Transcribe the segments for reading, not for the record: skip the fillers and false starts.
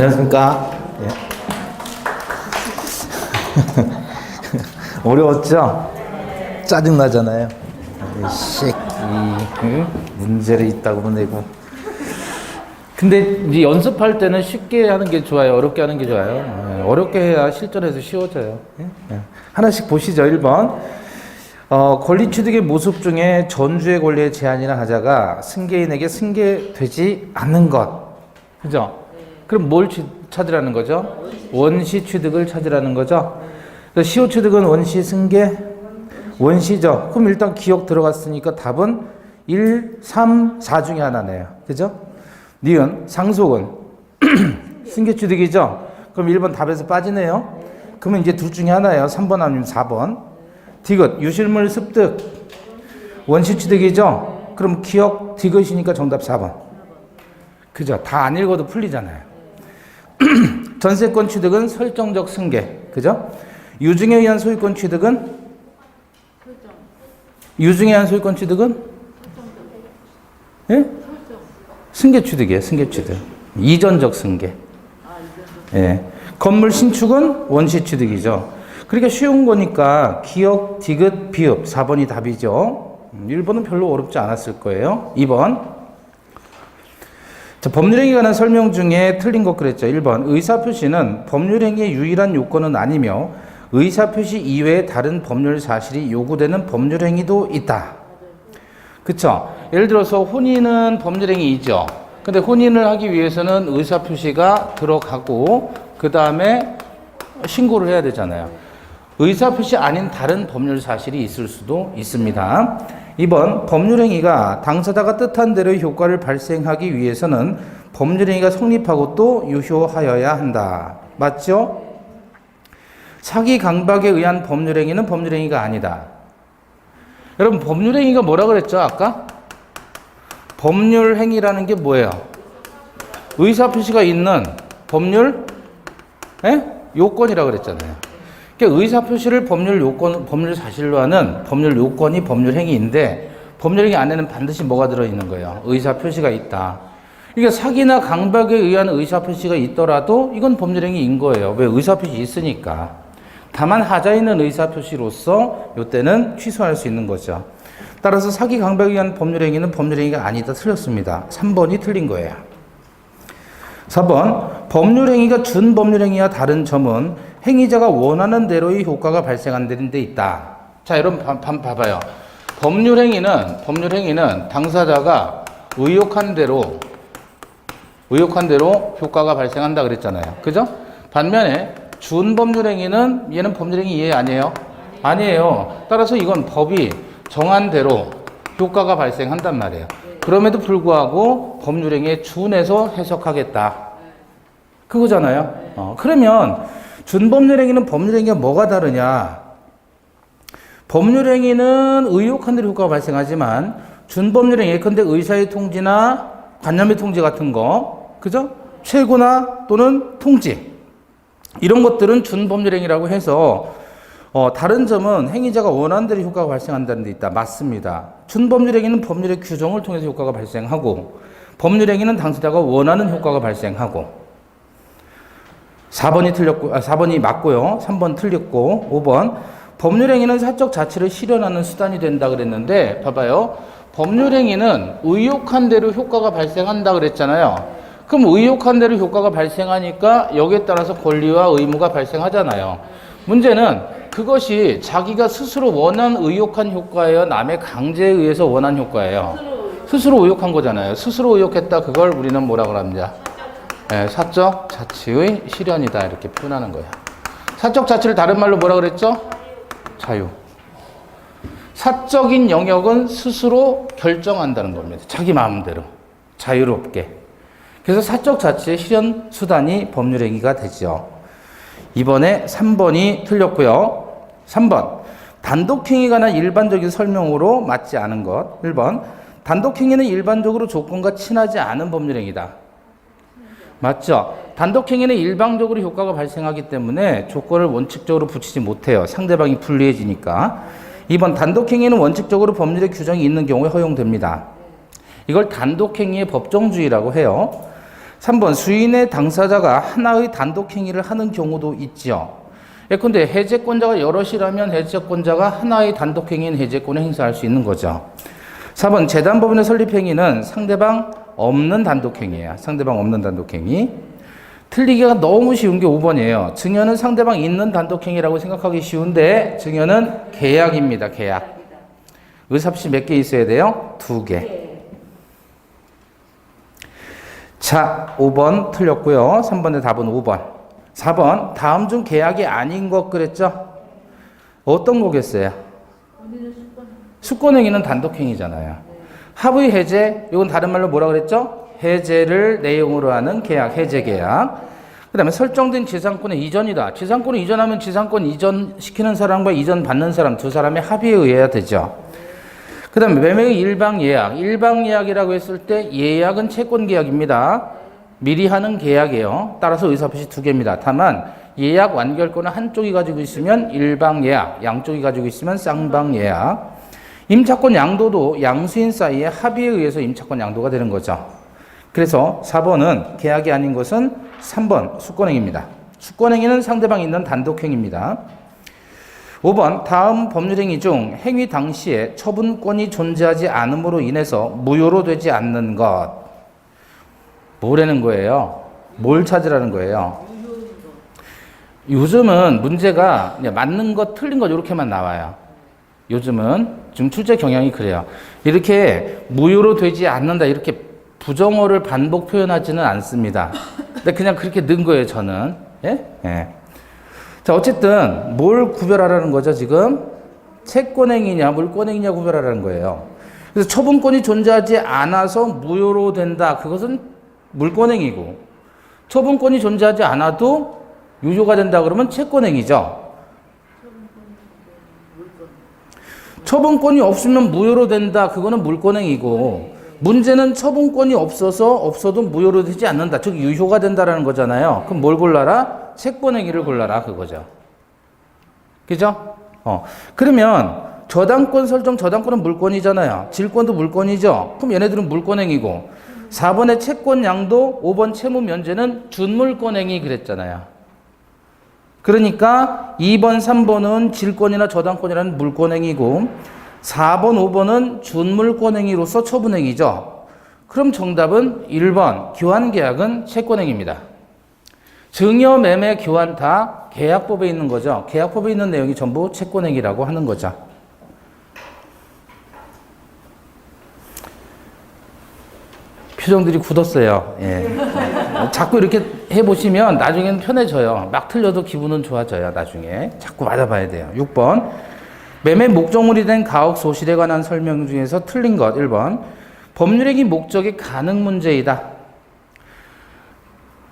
안녕하십니까. 예. 어려웠죠? 짜증나잖아요. 문제를 있다고 내고. 근데 이제 연습할 때는 쉽게 하는 게 좋아요? 어렵게 하는 게 좋아요? 어렵게 해야 실전에서 쉬워져요. 하나씩 보시죠. 1번. 권리 취득의 모습 중에 전주의 권리의 제한이나 하자가 승계인에게 승계되지 않는 것. 그죠? 그럼 뭘 찾으라는 거죠? 원시 취득을 찾으라는 거죠? 시효 취득은 원시 승계? 원시죠. 그럼 일단 기억 들어갔으니까 답은 1, 3, 4 중에 하나네요. 그죠? 니은, 상속은 승계 취득이죠? 그럼 1번 답에서 빠지네요. 그러면 이제 둘 중에 하나예요. 3번 아니면 4번. 디귿, 유실물 습득 원시 취득이죠? 그럼 기억 디귿이니까 정답 4번. 그죠? 다 안 읽어도 풀리잖아요. 전세권 취득은 설정적 승계. 그죠? 유증에 의한 소유권 취득은? 유증에 의한 소유권 취득은? 예? 승계 취득이에요. 승계 취득. 이전적 승계. 예. 건물 신축은 원시 취득이죠. 그러니까 쉬운 거니까 기억, 디귿, 비읍 4번이 답이죠. 1번은 별로 어렵지 않았을 거예요. 2번. 자, 법률행위에 관한 설명 중에 틀린 것 그랬죠. 1번. 의사표시는 법률행위의 유일한 요건은 아니며 의사표시 이외에 다른 법률 사실이 요구되는 법률행위도 있다. 그쵸? 예를 들어서 혼인은 법률행위이죠. 근데 혼인을 하기 위해서는 의사표시가 들어가고 그 다음에 신고를 해야 되잖아요. 의사표시 아닌 다른 법률 사실이 있을 수도 있습니다. 2번. 법률행위가 당사자가 뜻한 대로의 효과를 발생하기 위해서는 법률행위가 성립하고 또 유효하여야 한다. 맞죠? 사기 강박에 의한 법률행위는 법률행위가 아니다. 여러분 법률행위가 뭐라 그랬죠 아까? 법률행위라는 게 뭐예요? 의사표시가 있는 법률 요건이라고 그랬잖아요. 그러니까 의사표시를 법률 요건, 법률 사실로 하는 법률 요건이 법률행위인데 법률행위 안에는 반드시 뭐가 들어있는 거예요? 의사표시가 있다. 그러니까 사기나 강박에 의한 의사표시가 있더라도 이건 법률행위인 거예요. 왜? 의사표시 있으니까. 다만 하자 있는 의사표시로서 이때는 취소할 수 있는 거죠. 따라서 사기 강박에 의한 법률행위는 법률행위가 아니다. 틀렸습니다. 3번이 틀린 거예요. 4번. 법률행위가 준법률행위와 다른 점은 행위자가 원하는 대로의 효과가 발생하는 데 있다. 자, 여러분 봐봐요. 법률행위는 당사자가 의욕한 대로 효과가 발생한다 그랬잖아요. 그죠? 반면에 준법률행위는 얘는 법률행위 이해 아니에요? 아니에요. 따라서 이건 법이 정한 대로 효과가 발생한단 말이에요. 그럼에도 불구하고 법률행위에 준해서 해석하겠다. 그거잖아요. 그러면 준법률행위는 법률행위가 뭐가 다르냐? 법률행위는 의욕한 대로 효과가 발생하지만 준법률행위 예컨대 의사의 통지나 관념의 통지 같은 거, 그죠? 최고나 또는 통지 이런 것들은 준법률행위라고 해서 다른 점은 행위자가 원하는 대로 효과가 발생한다는 데 있다. 맞습니다. 준법률행위는 법률의 규정을 통해서 효과가 발생하고 법률행위는 당사자가 원하는 효과가 발생하고 4번이 맞고요. 3번 틀렸고 5번. 법률행위는 사적 자치를 실현하는 수단이 된다 그랬는데 봐봐요. 법률행위는 의욕한 대로 효과가 발생한다 그랬잖아요. 그럼 의욕한 대로 효과가 발생하니까 여기에 따라서 권리와 의무가 발생하잖아요. 문제는 그것이 자기가 스스로 원한 의욕한 효과예요? 남의 강제에 의해서 원한 효과예요? 스스로 의욕한 거잖아요. 스스로 의욕했다. 그걸 우리는 뭐라고 합니다. 사적 자치의 실현이다 이렇게 표현하는 거예요. 사적 자치를 다른 말로 뭐라 그랬죠? 자유. 사적인 영역은 스스로 결정한다는 겁니다. 자기 마음대로 자유롭게. 그래서 사적 자치의 실현 수단이 법률행위가 되죠. 이번에 3번이 틀렸고요. 3번. 단독행위가 관한 일반적인 설명으로 맞지 않은 것. 1번. 단독행위는 일반적으로 조건과 친하지 않은 법률행위다. 맞죠? 단독행위는 일방적으로 효과가 발생하기 때문에 조건을 원칙적으로 붙이지 못해요. 상대방이 불리해지니까. 2번. 단독행위는 원칙적으로 법률의 규정이 있는 경우에 허용됩니다. 이걸 단독행위의 법정주의라고 해요. 3번 수인의 당사자가 하나의 단독 행위를 하는 경우도 있죠. 예컨대 해제권자가 여럿이라면 해제권자가 하나의 단독 행위인 해제권을 행사할 수 있는 거죠. 4번 재단법인의 설립 행위는 상대방 없는 단독 행위예요. 상대방 없는 단독 행위. 틀리기가 너무 쉬운 게 5번이에요. 증여는 상대방 있는 단독 행위라고 생각하기 쉬운데 증여는 계약입니다. 계약. 의사표시 몇 개 있어야 돼요? 2개. 자, 5번 틀렸고요. 3번의 답은 5번. 4번 다음 중 계약이 아닌 것 그랬죠? 어떤 거겠어요? 수권행위는 단독행위잖아요. 합의 해제, 이건 다른 말로 뭐라 그랬죠? 해제를 내용으로 하는 계약, 해제 계약. 그 다음에 설정된 지상권의 이전이다. 지상권을 이전하면 지상권 이전시키는 사람과 이전 받는 사람 두 사람의 합의에 의해야 되죠. 그 다음에 매매의 일방 예약. 일방 예약이라고 했을 때 예약은 채권 계약입니다. 미리 하는 계약이에요. 따라서 의사표시 2개입니다. 다만 예약 완결권을 한쪽이 가지고 있으면 일방 예약, 양쪽이 가지고 있으면 쌍방 예약. 임차권 양도도 양수인 사이의 합의에 의해서 임차권 양도가 되는 거죠. 그래서 4번은 계약이 아닌 것은 3번 수권행위입니다. 수권행위는 상대방이 있는 단독행위입니다. 5번 다음 법률행위 중 행위 당시에 처분권이 존재하지 않음으로 인해서 무효로 되지 않는 것. 뭐라는 거예요? 뭘 찾으라는 거예요? 요즘은 문제가 맞는 것 틀린 것 이렇게만 나와요. 요즘은 지금 출제 경향이 그래요. 이렇게 무효로 되지 않는다 이렇게 부정어를 반복 표현하지는 않습니다. 근데 그냥 그렇게 넣은 거예요, 저는. 예? 예. 자, 어쨌든 뭘 구별하라는 거죠, 지금? 채권행위냐, 물권행위냐 구별하라는 거예요. 그래서 처분권이 존재하지 않아서 무효로 된다. 그것은 물권행위고, 처분권이 존재하지 않아도 유효가 된다 그러면 채권행위죠. 처분권이 없으면 무효로 된다. 그거는 물권행위고, 문제는 처분권이 없어도 무효로 되지 않는다. 즉 유효가 된다라는 거잖아요. 그럼 뭘 골라라? 채권행위를 골라라 그거죠. 그죠? 그러면 저당권 설정, 저당권은 물권이잖아요. 질권도 물권이죠. 그럼 얘네들은 물권행위고 4번의 채권 양도, 5번 채무 면제는 준물권행위 그랬잖아요. 그러니까 2번, 3번은 질권이나 저당권이라는 물권행위고 4번, 5번은 준물권행위로서 처분행위죠. 그럼 정답은 1번 교환계약은 채권행위입니다. 증여, 매매, 교환 다 계약법에 있는 거죠. 계약법에 있는 내용이 전부 채권행위라고 하는 거죠. 표정들이 굳었어요. 예. 자꾸 이렇게 해보시면 나중에는 편해져요. 막 틀려도 기분은 좋아져요. 나중에 자꾸 맞아봐야 돼요. 6번 매매 목적물이 된 가옥 소실에 관한 설명 중에서 틀린 것 1번 법률행위 목적이 가능 문제이다.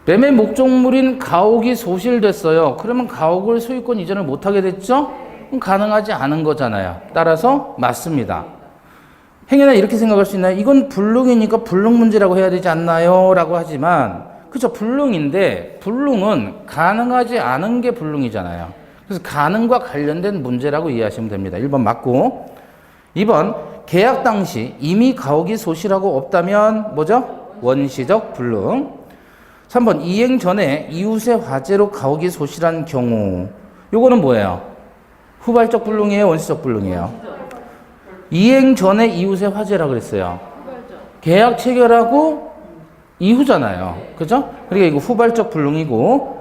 매매 목적물인 가옥이 소실됐어요. 그러면 가옥을 소유권 이전을 못하게 됐죠? 그럼 가능하지 않은 거잖아요. 따라서 맞습니다. 행여나 이렇게 생각할 수 있나요? 이건 불능이니까 불능 문제라고 해야 되지 않나요? 라고 하지만 그렇죠. 불능인데 불능은 가능하지 않은 게 불능이잖아요. 그래서 가능과 관련된 문제라고 이해하시면 됩니다. 1번 맞고 2번 계약 당시 이미 가옥이 소실하고 없다면 뭐죠? 원시적 불능. 3번 이행 전에 이웃의 화재로 가옥이 소실한 경우 요거는 뭐예요? 후발적 불능이에요? 원시적 불능이에요? 이행 전에 이웃의 화재라고 그랬어요. 계약 체결하고 이후잖아요. 그죠? 그러니까 이거 후발적 불능이고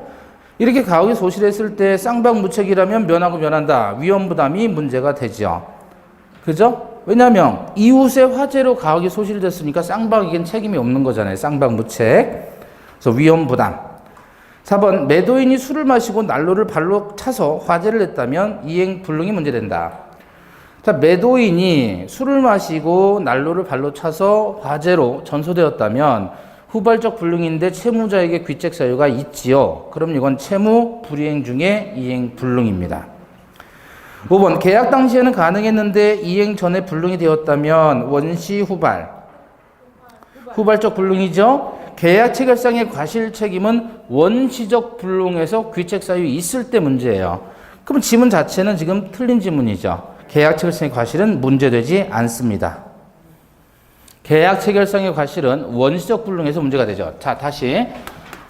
이렇게 가옥이 소실했을 때 쌍방무책이라면 면하고 면한다. 위험부담이 문제가 되죠. 그죠? 왜냐하면 이웃의 화재로 가옥이 소실됐으니까 쌍방에겐 책임이 없는 거잖아요. 쌍방무책. 그래서 위험부담. 4번 매도인이 술을 마시고 난로를 발로 차서 화재를 냈다면 이행 불능이 문제된다. 자, 매도인이 술을 마시고 난로를 발로 차서 화재로 전소되었다면 후발적 불능인데 채무자에게 귀책 사유가 있지요. 그럼 이건 채무 불이행 중에 이행 불능입니다. 5번 계약 당시에는 가능했는데 이행 전에 불능이 되었다면 원시 후발적 불능이죠. 계약 체결상의 과실 책임은 원시적 불능에서 귀책 사유 있을 때 문제예요. 그럼 지문 자체는 지금 틀린 지문이죠. 계약 체결상의 과실은 문제되지 않습니다. 계약 체결상의 과실은 원시적 불능에서 문제가 되죠. 자, 다시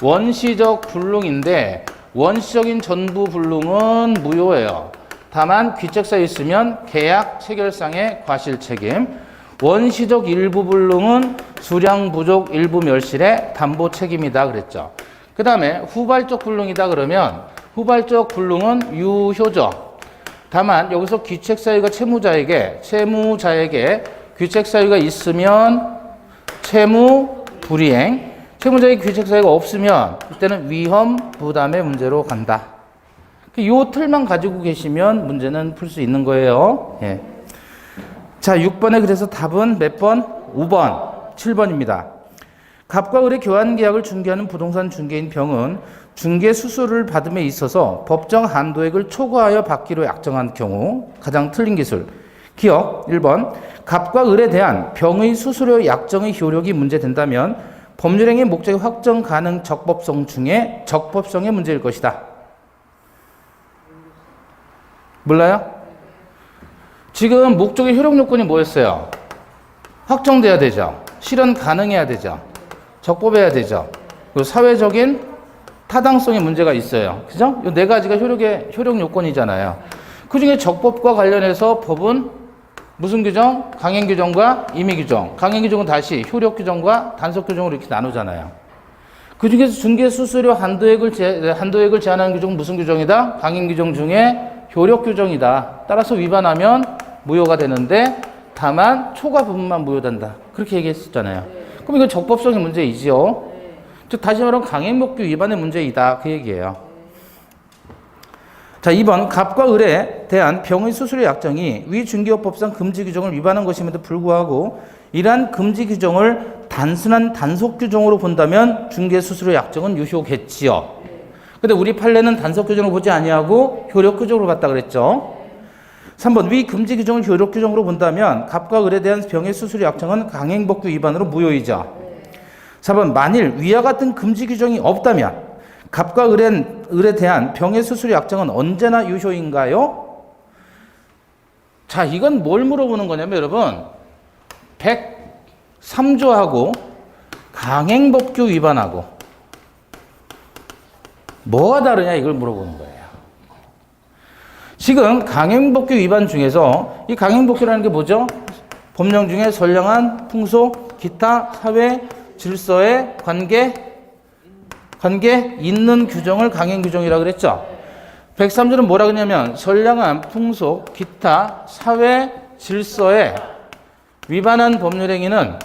원시적 불능인데 원시적인 전부 불능은 무효예요. 다만 귀책사유 있으면 계약 체결상의 과실 책임, 원시적 일부 불능은 수량 부족 일부 멸실의 담보 책임이다 그랬죠. 그 다음에 후발적 불능이다 그러면 후발적 불능은 유효죠. 다만 여기서 귀책사유가 채무자에게 귀책사유가 있으면 채무 불이행, 채무자에게 귀책사유가 없으면 이때는 위험 부담의 문제로 간다. 이 틀만 가지고 계시면 문제는 풀 수 있는 거예요. 예. 자, 6번에 그래서 답은 몇 번? 5번, 7번입니다. 갑과 을의 교환 계약을 중개하는 부동산 중개인 병은 중개 수수료를 받음에 있어서 법정 한도액을 초과하여 받기로 약정한 경우 가장 틀린 기술. 기억 1번. 갑과 을에 대한 병의 수수료 약정의 효력이 문제된다면 법률행위 목적의 확정 가능 적법성 중에 적법성의 문제일 것이다. 몰라요? 지금 목적의 효력 요건이 뭐였어요? 확정돼야 되죠. 실현 가능해야 되죠. 적법해야 되죠. 그리고 사회적인 타당성의 문제가 있어요. 그죠? 이 네 가지가 효력 요건이잖아요. 그 중에 적법과 관련해서 법은 무슨 규정? 강행 규정과 임의 규정. 강행 규정은 다시 효력 규정과 단속 규정으로 이렇게 나누잖아요. 그 중에서 중개 수수료 한도액을 제한하는 규정은 무슨 규정이다? 강행 규정 중에 효력 규정이다. 따라서 위반하면 무효가 되는데 다만 초과 부분만 무효된다. 그렇게 얘기했었잖아요. 그럼 이건 적법성의 문제이지요. 즉 다시 말하면 강행법규 위반의 문제이다. 그 얘기예요. 자, 2번. 갑과 을에 대한 병의 수수료 약정이 위 중개업법상 금지 규정을 위반한 것임에도 불구하고 이러한 금지 규정을 단순한 단속 규정으로 본다면 중개 수수료 약정은 유효겠지요. 근데 우리 판례는 단속 규정을 보지 아니하고 효력 규정으로 봤다 그랬죠. 3번. 위 금지 규정을 효력 규정으로 본다면 갑과 을에 대한 병의 수수료 약정은 강행법규 위반으로 무효이죠. 4번. 만일 위와 같은 금지 규정이 없다면 갑과 을에 대한 병의 수수료 약정은 언제나 유효인가요? 자, 이건 뭘 물어보는 거냐면 여러분 103조하고 강행법규 위반하고 뭐가 다르냐 이걸 물어보는 거예요. 지금 강행법규 위반 중에서 이 강행법규라는 게 뭐죠? 법령 중에 선량한 풍속, 기타, 사회, 질서의 관계 있는 규정을 강행규정이라고 그랬죠. 103조는 뭐라 그러냐면 선량한 풍속, 기타, 사회, 질서에 위반한 법률행위는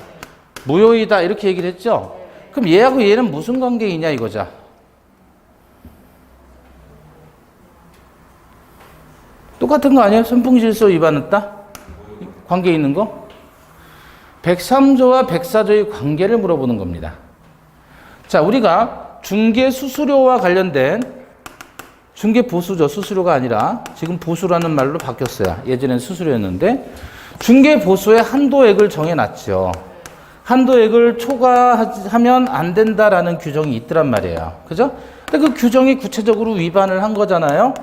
무효이다 이렇게 얘기를 했죠. 그럼 얘하고 얘는 무슨 관계이냐 이거죠. 똑같은 거 아니에요? 선풍질서 위반했다? 관계 있는 거? 103조와 104조의 관계를 물어보는 겁니다. 자, 우리가 중개 수수료와 관련된 중개 보수죠. 수수료가 아니라 지금 보수라는 말로 바뀌었어요. 예전엔 수수료였는데 중개 보수의 한도액을 정해놨죠. 한도액을 초과하면 안 된다라는 규정이 있더란 말이에요. 그죠? 근데 그 규정이 구체적으로 위반을 한 거잖아요.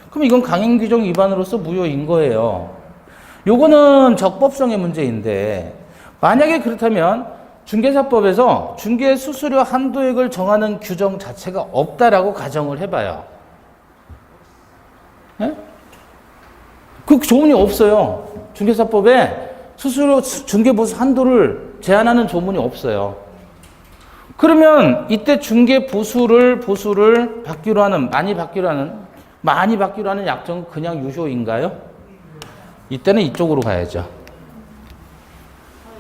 그럼 이건 강행규정 위반으로서 무효인 거예요. 요거는 적법성의 문제인데 만약에 그렇다면 중개사법에서 중개 수수료 한도액을 정하는 규정 자체가 없다라고 가정을 해봐요. 네? 그 조문이 없어요. 중개사법에 수수료 중개보수 한도를 제한하는 조문이 없어요. 그러면 이때 중개보수를 받기로 하는 많이 받기로 하는 약정은 그냥 유효인가요? 이때는 이쪽으로 가야죠.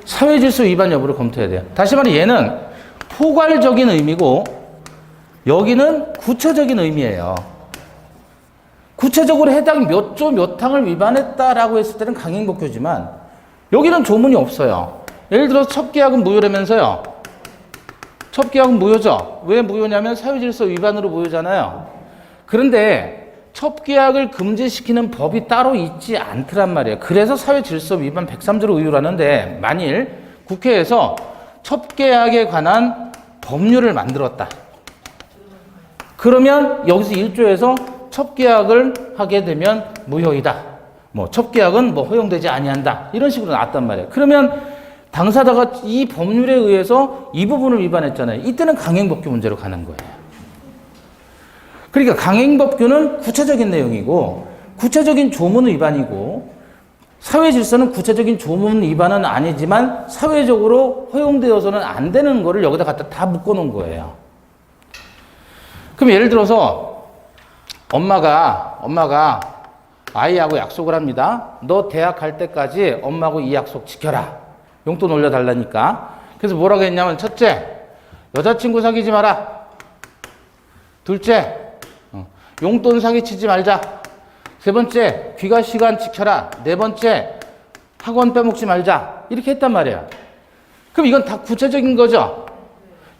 사회질서 위반 여부를 검토해야 돼요. 다시 말해 얘는 포괄적인 의미고 여기는 구체적인 의미예요. 구체적으로 해당 몇 조 몇 항을 위반했다라고 했을 때는 강행법규지만 여기는 조문이 없어요. 예를 들어서 첩계약은 무효라면서요. 첩계약은 무효죠. 왜 무효냐면 사회질서 위반으로 무효잖아요. 그런데 첩계약을 금지시키는 법이 따로 있지 않더란 말이에요. 그래서 사회질서 위반 103조를 의율하는데 만일 국회에서 첩계약에 관한 법률을 만들었다. 그러면 여기서 1조에서 첩계약을 하게 되면 무효이다. 뭐 첩계약은 뭐 허용되지 아니한다. 이런 식으로 나왔단 말이에요. 그러면 당사자가 이 법률에 의해서 이 부분을 위반했잖아요. 이때는 강행법규 문제로 가는 거예요. 그러니까 강행법규는 구체적인 내용이고 구체적인 조문 위반이고 사회질서는 구체적인 조문 위반은 아니지만 사회적으로 허용되어서는 안 되는 거를 여기다 갖다 다 묶어놓은 거예요. 그럼 예를 들어서 엄마가 아이하고 약속을 합니다. 너 대학 갈 때까지 엄마하고 이 약속 지켜라. 용돈 올려달라니까. 그래서 뭐라고 했냐면 첫째, 여자친구 사귀지 마라. 둘째, 용돈 사기치지 말자. 세 번째, 귀가 시간 지켜라. 네 번째, 학원 빼먹지 말자. 이렇게 했단 말이야. 그럼 이건 다 구체적인 거죠?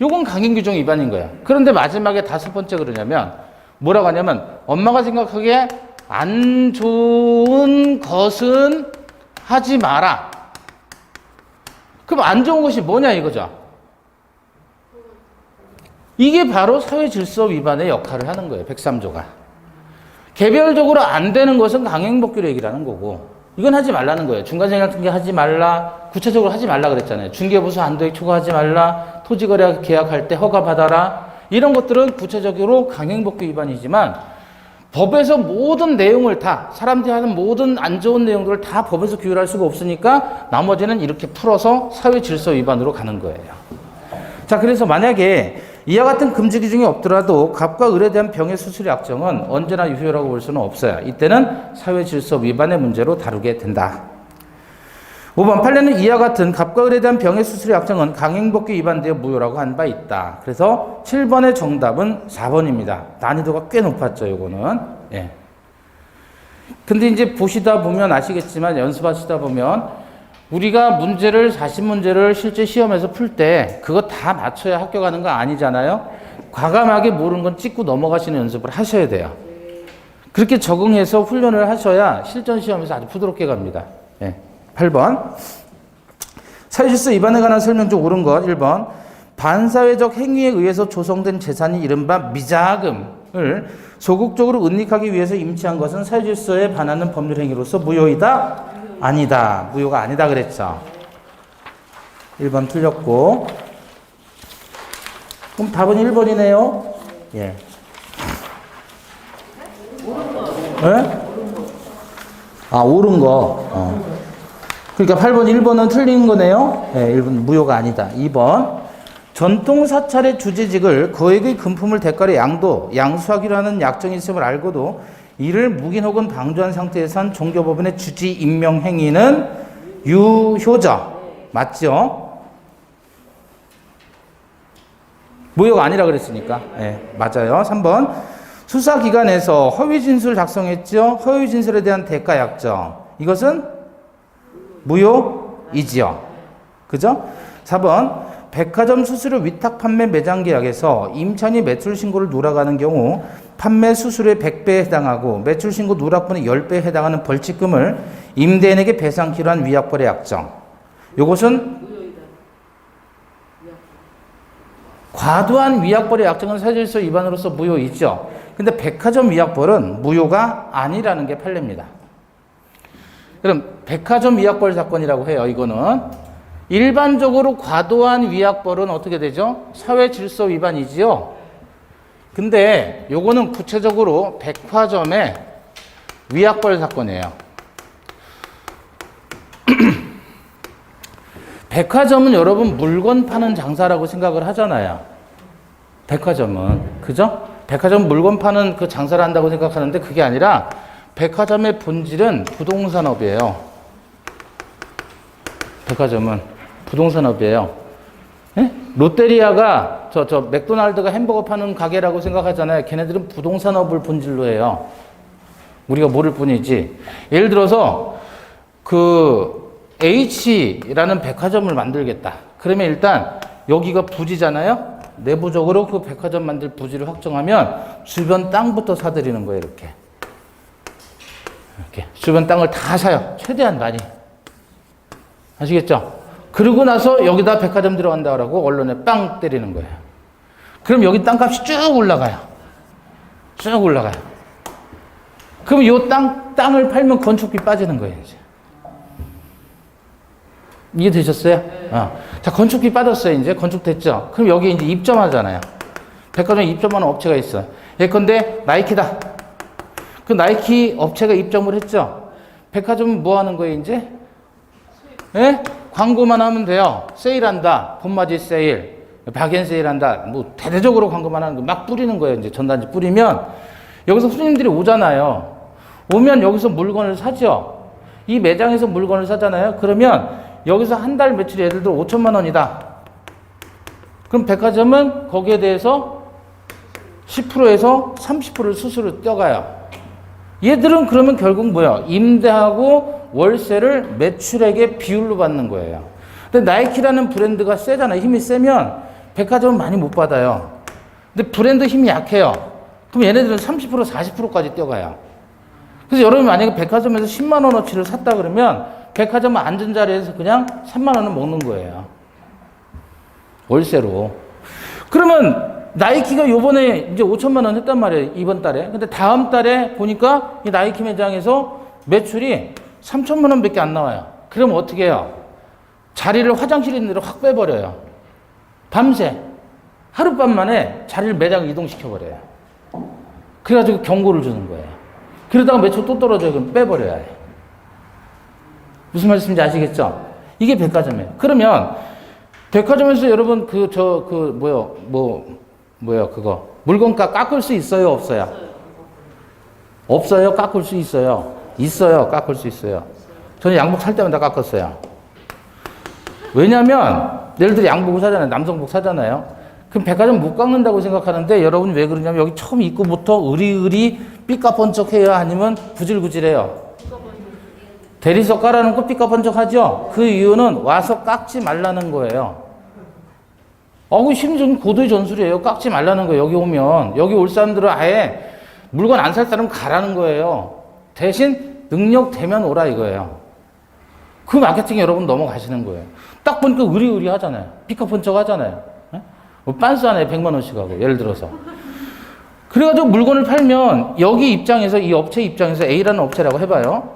요건 강행규정 위반인 거야. 그런데 마지막에 다섯 번째 그러냐면 뭐라고 하냐면 엄마가 생각하기에 안 좋은 것은 하지 마라. 그럼 안 좋은 것이 뭐냐 이거죠? 이게 바로 사회질서 위반의 역할을 하는 거예요. 103조가. 개별적으로 안 되는 것은 강행법규로 얘기라는 거고 이건 하지 말라는 거예요. 중간생각 등기 하지 말라. 구체적으로 하지 말라 그랬잖아요. 중개보수 안도액 초과하지 말라. 토지거래 계약할 때 허가받아라. 이런 것들은 구체적으로 강행법규 위반이지만 법에서 모든 내용을 다 사람들이 하는 모든 안 좋은 내용들을 다 법에서 규율할 수가 없으니까 나머지는 이렇게 풀어서 사회질서 위반으로 가는 거예요. 자, 그래서 만약에 이와 같은 금지 규정이 없더라도 갑과 을에 대한 병의 수술의 약정은 언제나 유효라고 볼 수는 없어요. 이때는 사회질서 위반의 문제로 다루게 된다. 5번 판례는 이와 같은 갑과 을에 대한 병의 수술의 약정은 강행법규 위반되어 무효라고 한 바 있다. 그래서 7번의 정답은 4번입니다. 난이도가 꽤 높았죠, 요거는. 예. 근데 이제 보시다 보면 아시겠지만 연습하시다 보면 우리가 문제를 40문제를 실제 시험에서 풀 때 그거 다 맞춰야 합격하는 거 아니잖아요. 과감하게 모르는 건 찍고 넘어가시는 연습을 하셔야 돼요. 그렇게 적응해서 훈련을 하셔야 실전 시험에서 아주 부드럽게 갑니다. 예. 8번 사회질서 위반에 관한 설명 중 옳은 것 1번 반사회적 행위에 의해서 조성된 재산이 이른바 미자금을 소극적으로 은닉하기 위해서 임치한 것은 사회질서에 반하는 법률 행위로서 무효이다? 아니다. 무효가 아니다 그랬죠. 1번 틀렸고 그럼 답은 1번이네요. 예. 네? 아, 옳은 거. 그러니까 8번, 1번은 틀린 거네요. 네, 1번 무효가 아니다. 2번 전통 사찰의 주재직을 거액의 금품을 대가로 양수하기로 하는 약정이 있음을 알고도 이를 묵인 혹은 방조한 상태에서 한 종교법원의 주지 임명 행위는 유효죠. 맞죠? 무효가 아니라 그랬으니까. 네, 맞아요. 3번 수사기관에서 허위진술 작성했죠. 허위진술에 대한 대가 약정. 이것은 무효이지요. 그죠? 4번 백화점 수수료 위탁 판매 매장 계약에서 임차인이 매출 신고를 누락하는 경우 판매 수수료의 100배에 해당하고 매출 신고 누락분의 10배에 해당하는 벌칙금을 임대인에게 배상키로 한 위약벌의 약정. 이것은 과도한 위약벌의 약정은 사회질서 위반으로서 무효이죠. 근데 백화점 위약벌은 무효가 아니라는 게 판례입니다. 그럼 백화점 위약벌 사건이라고 해요. 이거는 일반적으로 과도한 위약벌은 어떻게 되죠? 사회질서 위반이지요. 근데 요거는 구체적으로 백화점의 위약벌 사건이에요. 백화점은 여러분 물건 파는 장사라고 생각을 하잖아요. 백화점은. 그죠? 백화점 물건 파는 그 장사를 한다고 생각하는데 그게 아니라 백화점의 본질은 부동산업이에요. 백화점은 부동산업이에요. 예? 롯데리아가 저 맥도날드가 햄버거 파는 가게라고 생각하잖아요. 걔네들은 부동산업을 본질로 해요. 우리가 모를 뿐이지. 예를 들어서 그 H라는 백화점을 만들겠다. 그러면 일단 여기가 부지잖아요. 내부적으로 그 백화점 만들 부지를 확정하면 주변 땅부터 사들이는 거예요. 이렇게 주변 땅을 다 사요. 최대한 많이. 아시겠죠? 그러고 나서 여기다 백화점 들어간다고 언론에 빵 때리는 거예요. 그럼 여기 땅값이 쭉 올라가요. 쭉 올라가요. 그럼 이 땅을 팔면 건축비 빠지는 거예요, 이제. 이해되셨어요? 자, 건축비 빠졌어요. 이제 건축됐죠? 그럼 여기 이제 입점하잖아요. 백화점에 입점하는 업체가 있어요. 예컨대 나이키다. 그 나이키 업체가 입점을 했죠? 백화점은 뭐 하는 거예요, 이제? 예? 광고만 하면 돼요. 세일한다. 봄맞이 세일. 박앤 세일한다. 뭐 대대적으로 광고만 하는 거 막 뿌리는 거예요. 이제 전단지 뿌리면 여기서 손님들이 오잖아요. 오면 여기서 물건을 사죠. 이 매장에서 물건을 사잖아요. 그러면 여기서 한 달 매출이 예를 들어 5천만 원이다. 그럼 백화점은 거기에 대해서 10%에서 30%를 스스로 떼어가요. 얘들은 그러면 결국 뭐야? 임대하고 월세를 매출액의 비율로 받는 거예요. 근데 나이키라는 브랜드가 세잖아요. 힘이 세면 백화점은 많이 못 받아요. 근데 브랜드 힘이 약해요. 그럼 얘네들은 30% 40%까지 뛰어가요. 그래서 여러분이 만약에 백화점에서 10만 원어치를 샀다 그러면 백화점 앉은 자리에서 그냥 3만 원을 먹는 거예요. 월세로. 그러면 나이키가 요번에 이제 5천만 원 했단 말이에요. 이번 달에. 근데 다음 달에 보니까 이 나이키 매장에서 매출이 3천만 원밖에 안 나와요. 그러면 어떻게 해요? 자리를 화장실에 있는 데로 확 빼버려요. 밤새. 하룻밤 만에 자리를 매장을 이동시켜버려요. 그래가지고 경고를 주는 거예요. 그러다가 매출 또 떨어져요. 그럼 빼버려야 해. 무슨 말씀인지 아시겠죠? 이게 백화점이에요. 그러면 백화점에서 여러분 그거 물건가 깎을 수 있어요, 없어요? 없어요, 깎을 수 있어요. 있어요, 깎을 수 있어요. 저는 양복 살 때마다 깎았어요. 왜냐면 예를 들어 양복을 사잖아요. 남성복 사잖아요. 그럼 백화점 못 깎는다고 생각하는데 여러분이 왜 그러냐면 여기 처음 입구부터 의리의리 삐까번쩍해요? 아니면 구질구질해요? 대리석 깔아놓고 삐까번쩍하죠? 그 이유는 와서 깎지 말라는 거예요. 그 심지어 고도의 전술이에요. 깎지 말라는 거예요. 여기 오면. 여기 올 사람들은 아예 물건 안 살 사람 가라는 거예요. 대신 능력 되면 오라 이거예요. 그 마케팅 여러분 넘어가시는 거예요. 딱 보니까 의리의리 하잖아요. 삐까번쩍 하잖아요. 빤스 하나에 100만 원씩 하고 예를 들어서. 그래가지고 물건을 팔면 여기 입장에서 이 업체 입장에서 A라는 업체라고 해봐요.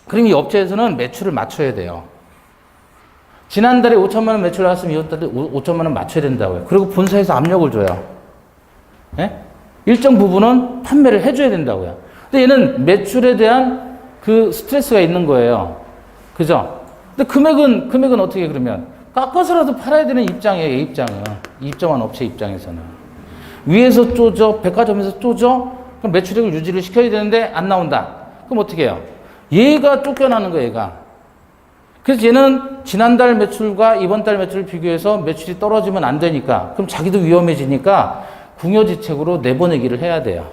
그럼 이 업체에서는 매출을 맞춰야 돼요. 지난달에 5천만 원 매출 나왔으면 이번 달에 5천만 원 맞춰야 된다고요. 그리고 본사에서 압력을 줘요. 예? 일정 부분은 판매를 해줘야 된다고요. 근데 얘는 매출에 대한 그 스트레스가 있는 거예요. 그죠? 근데 금액은 어떻게 그러면? 깎아서라도 팔아야 되는 입장이에요, 얘 입장은. 입점한 업체 입장에서는. 위에서 쪼져, 백화점에서 쪼져, 그럼 매출액을 유지를 시켜야 되는데 안 나온다. 그럼 어떻게 해요? 얘가 쫓겨나는 거예요, 얘가. 그래서 얘는 지난달 매출과 이번 달 매출을 비교해서 매출이 떨어지면 안 되니까, 그럼 자기도 위험해지니까 궁여지책으로 내보내기를 해야 돼요.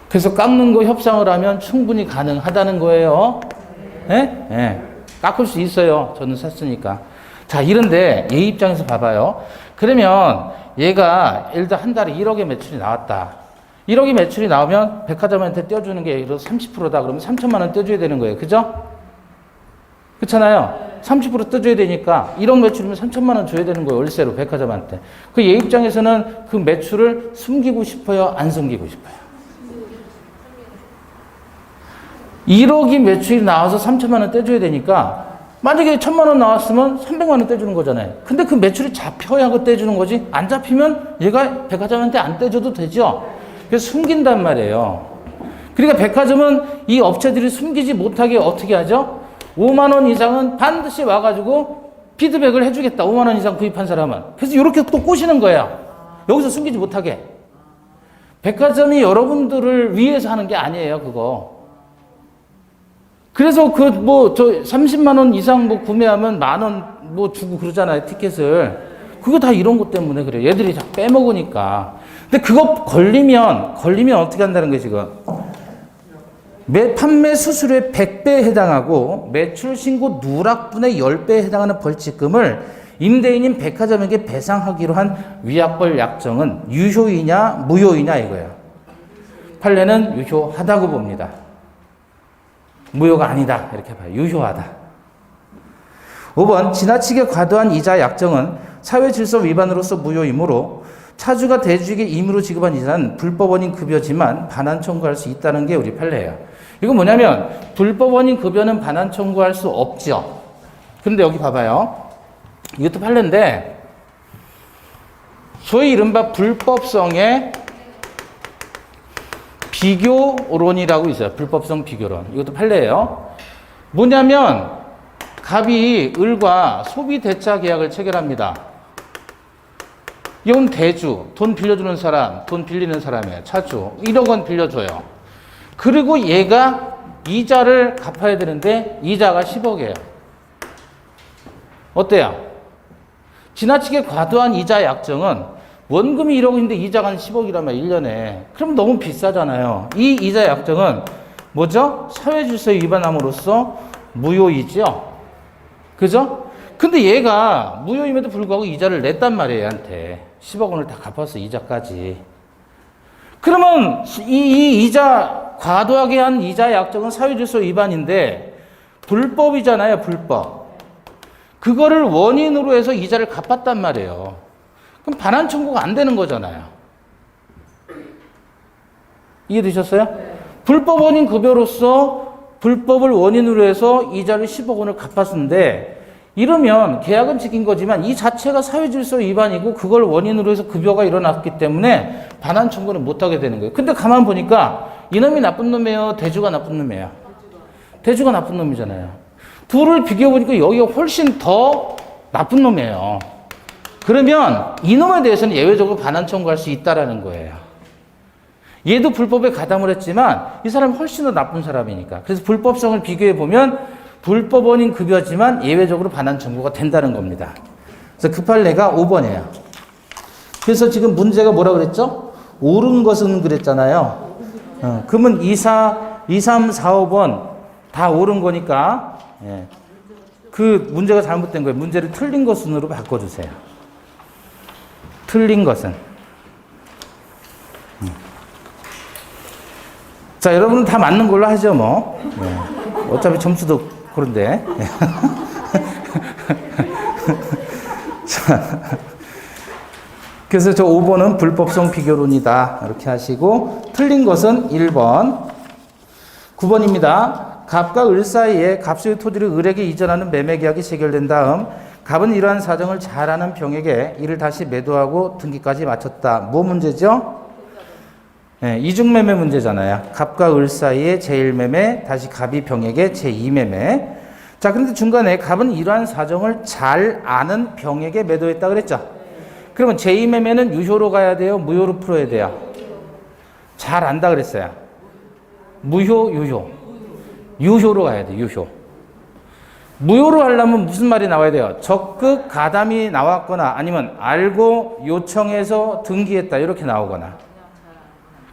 그래서 깎는 거 협상을 하면 충분히 가능하다는 거예요. 예? 예. 깎을 수 있어요. 저는 샀으니까. 자, 이런데 얘 입장에서 봐봐요. 그러면 얘가 예를 들어 한 달에 1억의 매출이 나왔다. 1억의 매출이 나오면 백화점한테 떼어주는 게 예를 들어 30%다. 그러면 3천만 원 떼줘야 되는 거예요. 그죠? 그렇잖아요. 30% 떼줘야 되니까 1억 매출이면 3천만 원 줘야 되는 거예요. 월세로 백화점한테. 그 얘 입장에서는 그 매출을 숨기고 싶어요? 안 숨기고 싶어요? 1억이 매출이 나와서 3천만 원 떼줘야 되니까 만약에 1,000만 원 나왔으면 300만 원 떼주는 거잖아요. 근데 그 매출이 잡혀야 그 떼주는 거지. 안 잡히면 얘가 백화점한테 안 떼줘도 되죠. 그래서 숨긴단 말이에요. 그러니까 백화점은 이 업체들이 숨기지 못하게 어떻게 하죠? 5만 원 이상은 반드시 와가지고 피드백을 해주겠다. 5만 원 이상 구입한 사람은. 그래서 이렇게 또 꼬시는 거예요. 여기서 숨기지 못하게. 백화점이 여러분들을 위해서 하는 게 아니에요, 그거. 그래서 30만 원 이상 구매하면 만 원 주고 그러잖아요, 티켓을. 그거 다 이런 것 때문에 그래요. 얘들이 자꾸 빼먹으니까. 근데 그거 걸리면 어떻게 한다는 거예요, 지금. 판매 수수료의 100배에 해당하고 매출 신고 누락분의 10배에 해당하는 벌칙금을 임대인인 백화점에게 배상하기로 한 위약벌 약정은 유효이냐 무효이냐 이거예요. 판례는 유효하다고 봅니다. 무효가 아니다 이렇게 봐요. 유효하다. 5번 지나치게 과도한 이자 약정은 사회질서 위반으로서 무효이므로 차주가 대주에게 임의로 지급한 이자는 불법원인 급여지만 반환 청구할 수 있다는 게 우리 판례예요. 이건 뭐냐면 불법 원인 급여는 반환 청구할 수 없죠. 근데 여기 봐봐요. 이것도 판례인데 소위 이른바 불법성의 비교론이라고 있어요. 불법성 비교론. 이것도 판례예요. 뭐냐면 갑이 을과 소비 대차 계약을 체결합니다. 이건 대주, 돈 빌려주는 사람, 돈 빌리는 사람이에요. 차주. 1억 원 빌려줘요. 그리고 얘가 이자를 갚아야 되는데 이자가 10억이에요. 어때요? 지나치게 과도한 이자 약정은 원금이 1억인데 이자가 10억이라면 1년에. 그럼 너무 비싸잖아요. 이 이자 약정은 뭐죠? 사회질서에 위반함으로써 무효이죠. 그죠? 근데 얘가 무효임에도 불구하고 이자를 냈단 말이에요, 얘한테. 10억 원을 다 갚았어, 이자까지. 그러면 이 이자, 과도하게 한 이자 약정은 사회질서 위반인데 불법이잖아요, 불법. 그거를 원인으로 해서 이자를 갚았단 말이에요. 그럼 반환 청구가 안 되는 거잖아요. 이해되셨어요? 네. 불법 원인 급여로서 불법을 원인으로 해서 이자를 10억 원을 갚았는데 이러면 계약은 지킨 거지만 이 자체가 사회질서 위반이고 그걸 원인으로 해서 급여가 일어났기 때문에 반환 청구는 못하게 되는 거예요. 근데 가만 보니까 이놈이 나쁜 놈이에요? 대주가 나쁜 놈이에요? 대주가 나쁜 놈이잖아요. 둘을 비교해보니까 여기가 훨씬 더 나쁜 놈이에요. 그러면 이놈에 대해서는 예외적으로 반환 청구할 수 있다라는 거예요. 얘도 불법에 가담을 했지만 이 사람이 훨씬 더 나쁜 사람이니까. 그래서 불법성을 비교해보면 불법 원인 급여지만 예외적으로 반환 청구가 된다는 겁니다. 그래서 그 판례가 5번이에요. 그래서 지금 문제가 뭐라 그랬죠? 옳은 것은 그랬잖아요. 그러면 2, 3, 4, 5번 다 옳은 거니까 예. 그 문제가 잘못된 거예요. 문제를 틀린 것은으로 바꿔주세요. 틀린 것은. 자, 여러분은 다 맞는 걸로 하죠, 뭐. 예. 어차피 점수도 그런데. 자, 그래서 저 5번은 불법성 비교론이다. 이렇게 하시고, 틀린 것은 1번. 9번입니다. 갑과 을 사이에 갑수의 토지를 을에게 이전하는 매매 계약이 체결된 다음 갑은 이러한 사정을 잘 아는 병에게 이를 다시 매도하고 등기까지 마쳤다. 뭐 문제죠? 네, 이중매매 문제잖아요. 갑과 을 사이에 제1매매, 다시 갑이 병에게 제2매매. 자, 그런데 중간에 갑은 이러한 사정을 잘 아는 병에게 매도했다 그랬죠? 그러면 제2매매는 유효로 가야 돼요? 무효로 풀어야 돼요? 잘 안다 그랬어요. 무효, 유효. 유효로 가야 돼, 유효. 무효로 하려면 무슨 말이 나와야 돼요? 적극 가담이 나왔거나 아니면 알고 요청해서 등기했다 이렇게 나오거나.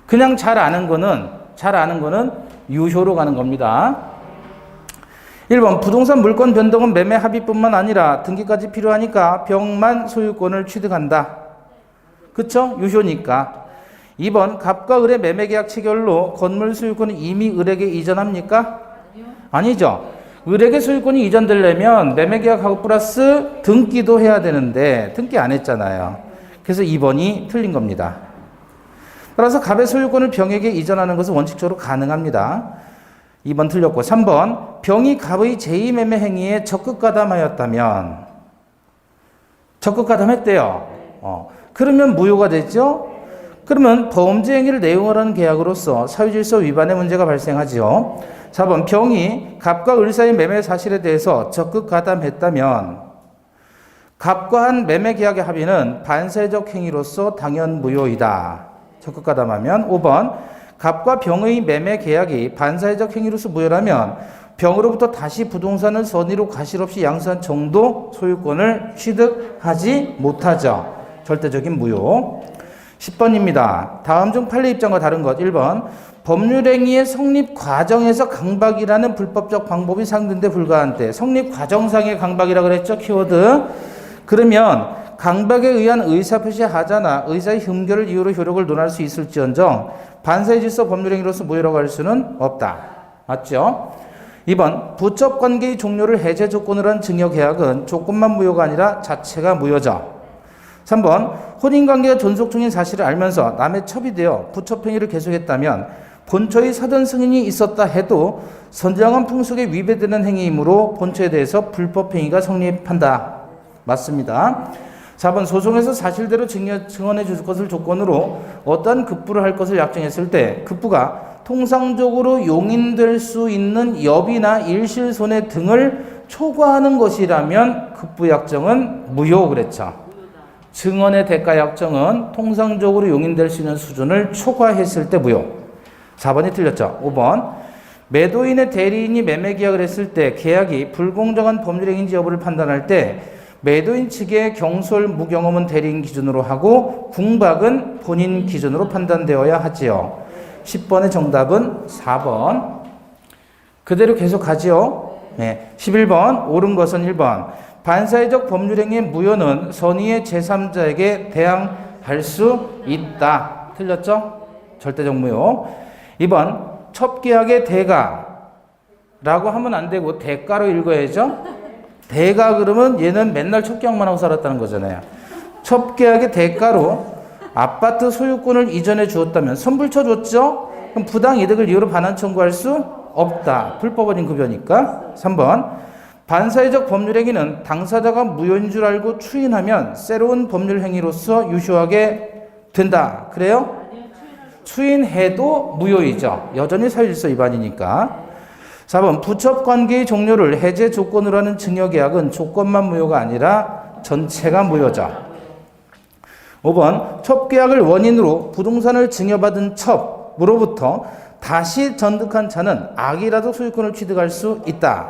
그냥 잘 아는 거는 유효로 가는 겁니다. 1번 부동산 물권 변동은 매매 합의뿐만 아니라 등기까지 필요하니까 병만 소유권을 취득한다. 그쵸? 유효니까. 2번 갑과 을의 매매계약 체결로 건물 소유권은 이미 을에게 이전합니까? 아니죠. 을에게 소유권이 이전되려면 매매계약하고 플러스 등기도 해야 되는데 등기 안 했잖아요. 그래서 2번이 틀린 겁니다. 따라서 갑의 소유권을 병에게 이전하는 것은 원칙적으로 가능합니다. 2번 틀렸고 3번 병이 갑의 제2매매 행위에 적극 가담하였다면 적극 가담했대요. 그러면 무효가 됐죠. 그러면 범죄 행위를 내용하는 계약으로서 사유질서 위반의 문제가 발생하죠. 4번 병이 갑과 을 사이 매매 사실에 대해서 적극 가담했다면 갑과 한 매매 계약의 합의는 반사회적 행위로서 당연 무효이다. 적극 가담하면 5번 갑과 병의 매매 계약이 반사회적 행위로서 무효라면 병으로부터 다시 부동산을 선의로 과실 없이 양수한 정도 소유권을 취득하지 못하죠. 절대적인 무효. 10번입니다. 다음 중 판례 입장과 다른 것. 1번 법률행위의 성립 과정에서 강박이라는 불법적 방법이 상정돼 불가한 때. 성립 과정상의 강박이라고 그랬죠. 키워드. 그러면 강박에 의한 의사표시 하자나 의사의 흠결을 이유로 효력을 논할 수 있을지언정 반사의 질서 법률행위로서 무효라고 할 수는 없다. 맞죠? 2번 부첩관계의 종료를 해제 조건으로 한 증여계약은 조건만 무효가 아니라 자체가 무효죠. 3번 혼인관계가 존속 중인 사실을 알면서 남의 첩이 되어 부첩행위를 계속했다면 본처의 사돈 승인이 있었다 해도 선정한 풍속에 위배되는 행위이므로 본처에 대해서 불법 행위가 성립한다. 맞습니다. 4번 소송에서 사실대로 증언해 줄 것을 조건으로 어떠한 급부를 할 것을 약정했을 때 급부가 통상적으로 용인될 수 있는 여비나 일실손해 등을 초과하는 것이라면 급부 약정은 무효 그랬죠. 증언의 대가 약정은 통상적으로 용인될 수 있는 수준을 초과했을 때 무효. 4번이 틀렸죠. 5번 매도인의 대리인이 매매 계약을 했을 때 계약이 불공정한 법률행위인지 여부를 판단할 때 매도인 측의 경솔 무경험은 대리인 기준으로 하고 궁박은 본인 기준으로 판단되어야 하지요. 10번의 정답은 4번. 그대로 계속 가지요. 네. 11번 옳은 것은 1번. 반사회적 법률행위의 무효는 선의의 제3자에게 대항할 수 있다. 틀렸죠? 절대적 무효. 2번 첩계약의 대가라고 하면 안 되고 대가로 읽어야죠. 대가 그러면 얘는 맨날 첩계약만 하고 살았다는 거잖아요. 첩계약의 대가로 아파트 소유권을 이전해 주었다면 선불쳐 줬죠? 그럼 부당 이득을 이유로 반환 청구할 수 없다. 불법원인 급여니까. 3번 반사회적 법률행위는 당사자가 무효인 줄 알고 추인하면 새로운 법률행위로서 유효하게 된다. 그래요? 추인해도 무효이죠. 여전히 사유질서 위반이니까. 4번 부첩관계의 종료를 해제 조건으로 하는 증여계약은 조건만 무효가 아니라 전체가 무효죠. 5번 첩계약을 원인으로 부동산을 증여받은 첩으로부터 다시 전득한 자는 악이라도 소유권을 취득할 수 있다.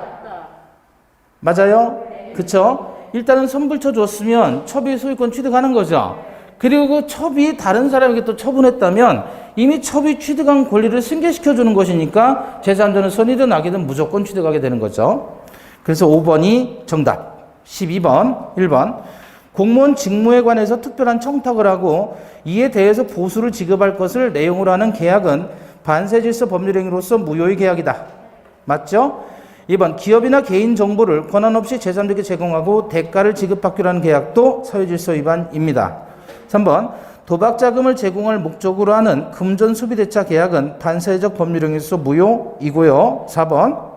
맞아요? 그쵸? 일단은 선불쳐 줬으면 첩이 소유권 취득하는 거죠. 그리고 그 첩이 다른 사람에게 또 처분했다면 이미 첩이 취득한 권리를 승계시켜 주는 것이니까 제3자는 선이든 악이든 무조건 취득하게 되는 거죠. 그래서 5번이 정답. 12번 1번 공무원 직무에 관해서 특별한 청탁을 하고 이에 대해서 보수를 지급할 것을 내용으로 하는 계약은 반사질서 법률행위로서 무효의 계약이다. 맞죠? 2번 기업이나 개인 정보를 권한 없이 제3자에게 제공하고 대가를 지급받기로 하는 계약도 사회질서 위반입니다. 3번 도박 자금을 제공할 목적으로 하는 금전 소비대차 계약은 반사회적 법률행위로서 무효이고요. 4번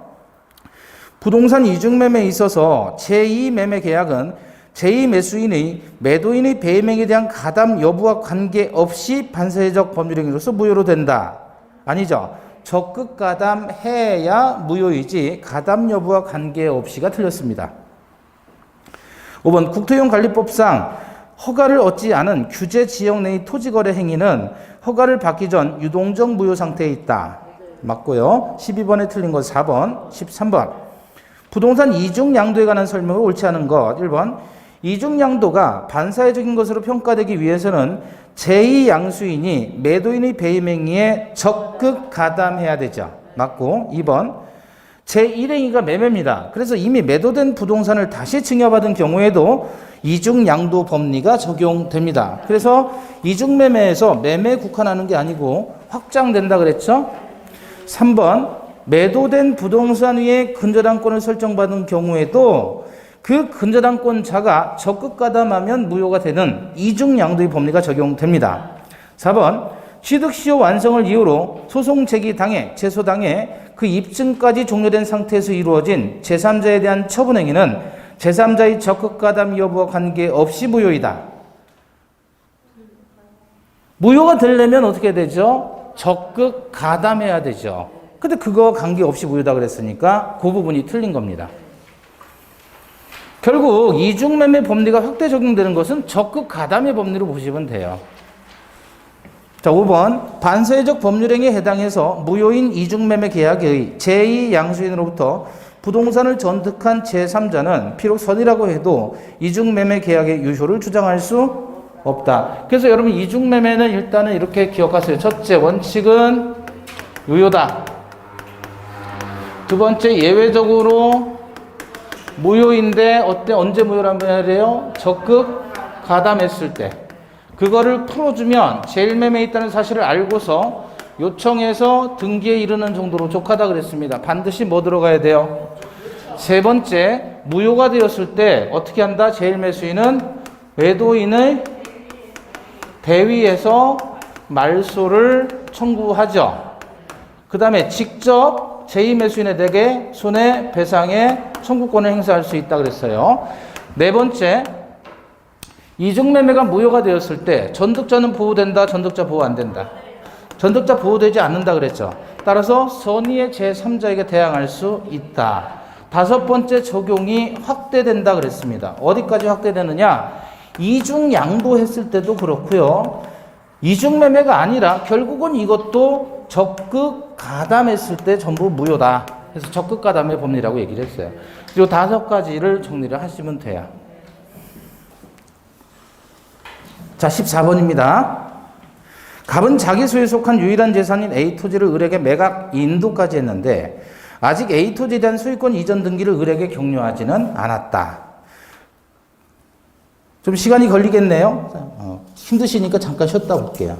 부동산 이중매매에 있어서 제2매매 계약은 제2매수인의 매도인의 배임행위에 대한 가담 여부와 관계없이 반사회적 법률행위로서 무효로 된다. 아니죠. 적극 가담해야 무효이지 가담 여부와 관계없이가 틀렸습니다. 5번 국토이용관리법상 허가를 얻지 않은 규제 지역 내의 토지거래 행위는 허가를 받기 전 유동적 무효 상태에 있다. 맞고요. 12번에 틀린 것 4번, 13번. 부동산 이중양도에 관한 설명을 옳지 않은 것 1번. 이중양도가 반사회적인 것으로 평가되기 위해서는 제2양수인이 매도인의 배임행위에 적극 가담해야 되죠. 맞고 2번. 제1행위가 매매입니다. 그래서 이미 매도된 부동산을 다시 증여받은 경우에도 이중양도 법리가 적용됩니다. 그래서 이중매매에서 매매에 국한하는 게 아니고 확장된다 그랬죠. 3번 매도된 부동산 위에 근저당권을 설정받은 경우에도 그 근저당권자가 적극 가담하면 무효가 되는 이중양도의 법리가 적용됩니다. 4번 취득시효 완성을 이유로 소송 제기 당해 제소당해 그 입증까지 종료된 상태에서 이루어진 제3자에 대한 처분행위는 제3자의 적극 가담 여부와 관계없이 무효이다. 무효가 되려면 어떻게 되죠? 적극 가담해야 되죠. 근데 그거 관계없이 무효다 그랬으니까 그 부분이 틀린 겁니다. 결국 이중매매 법리가 확대 적용되는 것은 적극 가담의 법리로 보시면 돼요. 자, 5번 반사회적 법률행위에 해당해서 무효인 이중매매 계약의 제2양수인으로부터 부동산을 전득한 제3자는 비록 선이라고 해도 이중매매 계약의 유효를 주장할 수 없다. 그래서 여러분 이중매매는 일단은 이렇게 기억하세요. 첫째 원칙은 유효다. 두 번째 예외적으로 무효인데 언제 무효란 말이에요? 적극 가담했을 때. 그거를 풀어주면 제1매매에 있다는 사실을 알고서 요청해서 등기에 이르는 정도로 족하다 그랬습니다. 반드시 뭐 들어가야 돼요? 세 번째, 무효가 되었을 때 어떻게 한다? 제1매수인은 외도인의 대위에서 말소를 청구하죠. 그 다음에 직접 제2매수인에게 손해배상의 청구권을 행사할 수 있다 그랬어요. 네 번째, 이중매매가 무효가 되었을 때 전득자는 보호된다, 전득자 보호 안 된다. 전득자 보호되지 않는다 그랬죠. 따라서 선의의 제3자에게 대항할 수 있다. 다섯 번째 적용이 확대된다 그랬습니다. 어디까지 확대되느냐? 이중 양도했을 때도 그렇고요. 이중매매가 아니라 결국은 이것도 적극 가담했을 때 전부 무효다. 그래서 적극 가담의 법리라고 얘기를 했어요. 이 다섯 가지를 정리를 하시면 돼요. 자, 14번입니다. 갑은 자기 소유에 속한 유일한 재산인 A 토지를 을에게 매각 인도까지 했는데 아직 A 토지에 대한 소유권 이전 등기를 을에게 격려하지는 않았다. 좀 시간이 걸리겠네요. 힘드시니까 잠깐 쉬었다 볼게요.